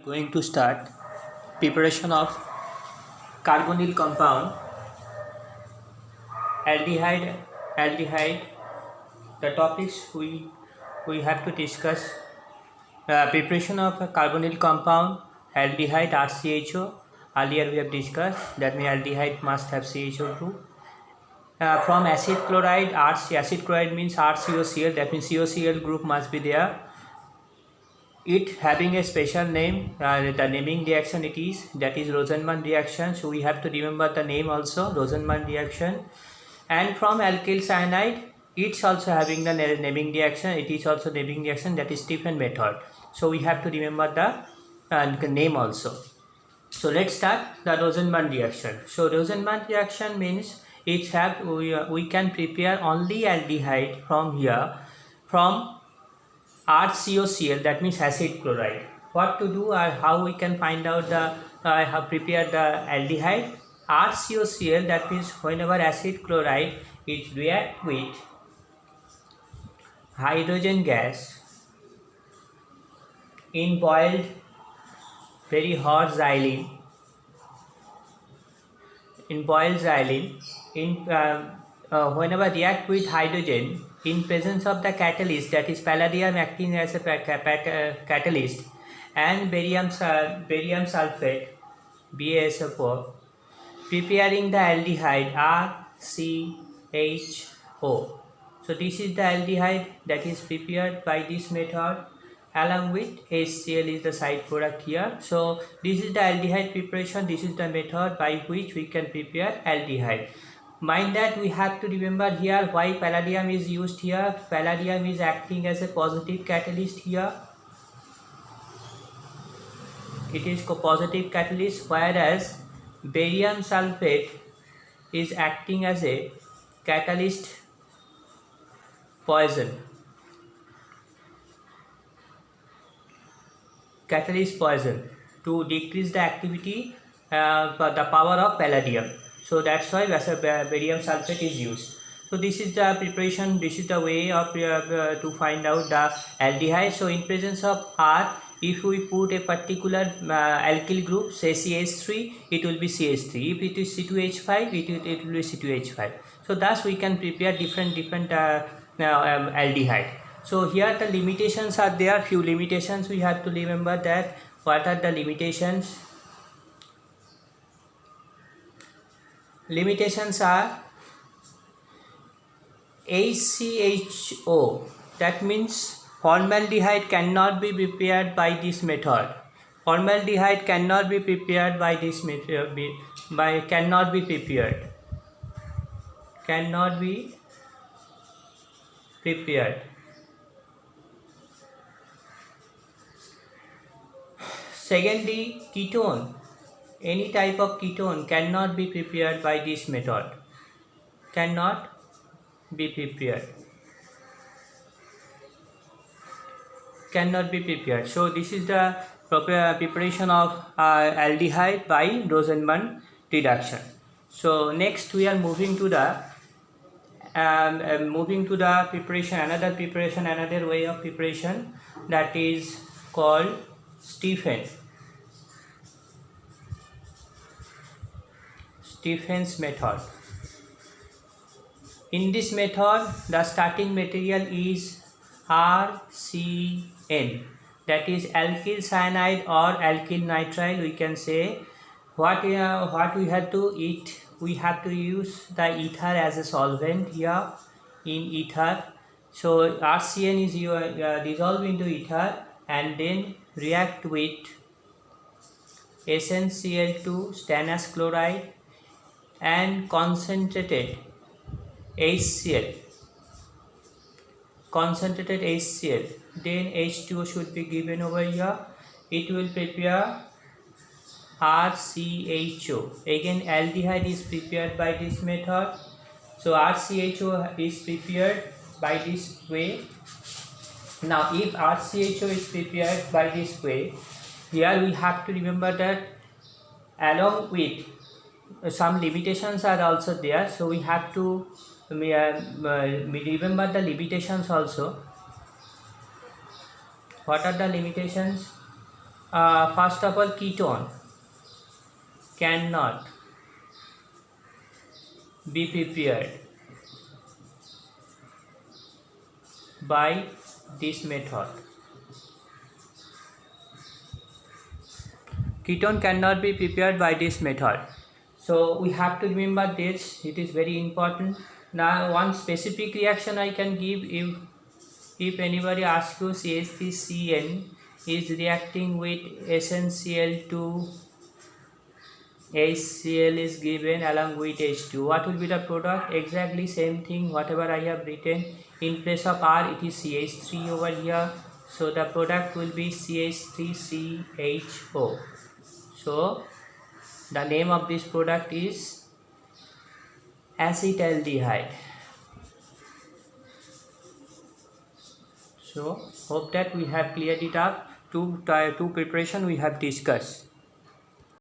Going to start preparation of carbonyl compound aldehyde. The topics we have to discuss: preparation of a carbonyl compound aldehyde RCHO. Earlier we have discussed that means aldehyde must have CHO group. From acid chloride, acid chloride means RCOCl, that means COCl group must be there. It having a special name, the naming reaction it is, that is Rosenman reaction. So we have to remember the name also, Rosenman reaction. And from alkyl cyanide, it's also having the naming reaction. It is also naming reaction, that is Stephen method. So we have to remember the name also. So let's start the Rosenman reaction. So Rosenman reaction means we can prepare only aldehyde from here, from RCOCl, that means acid chloride. What to do or how we can find out how prepare the aldehyde? RCOCl, that means whenever acid chloride is react with hydrogen gas in boiled very hot xylene, whenever react with hydrogen in presence of the catalyst, that is palladium acting as a catalyst, and barium sulfate BaSO4, preparing the aldehyde RCHO. So this is the aldehyde that is prepared by this method, along with HCl is the side product here. So this is the aldehyde preparation. This is the method by which we can prepare aldehyde. Mind that we have to remember here why palladium is used here. Palladium is acting as a positive catalyst here. It is a positive catalyst, whereas barium sulfate is acting as a catalyst poison. To decrease the activity, the power of palladium. So that's why barium sulfate is used. So this is the preparation, this is the way of to find out the aldehyde. So in presence of R, if we put a particular alkyl group, say CH3, it will be CH3. If it is C2H5, it will be C2H5. So thus we can prepare different aldehyde. So here the limitations are there. Few limitations we have to remember that. What are the limitations? Limitations are HCHO, that means formaldehyde cannot be prepared by this method. Formaldehyde cannot be prepared by this method. Cannot be prepared. Secondly, ketone. Any type of ketone cannot be prepared by this method. So this is the preparation of aldehyde by Rosenman reduction. So next we are moving to the preparation, another way of preparation, that is called Stephen's method. In this method, the starting material is RCN, that is alkyl cyanide or alkyl nitrile. We can say what we have to eat. We have to use the ether as a solvent here in ether. So RCN is dissolved into ether and then react with SnCl2 stannous chloride and concentrated HCl, then H2O should be given over here. It will prepare RCHO. Again aldehyde is prepared by this method. So RCHO is prepared by this way. Now if RCHO is prepared by this way, here we have to remember that along with some limitations are also there. So we have to remember the limitations also. What are the limitations? First of all, ketone cannot be prepared by this method. Ketone cannot be prepared by this method. So we have to remember this, it is very important. Now one specific reaction I can give, if anybody asks you CH3CN is reacting with SnCl2, HCl is given along with H2. What will be the product? Exactly same thing, whatever I have written. In place of R, it is CH3 over here. So the product will be CH3CHO. So the name of this product is acetaldehyde. So hope that we have cleared it up. Two preparation we have discussed.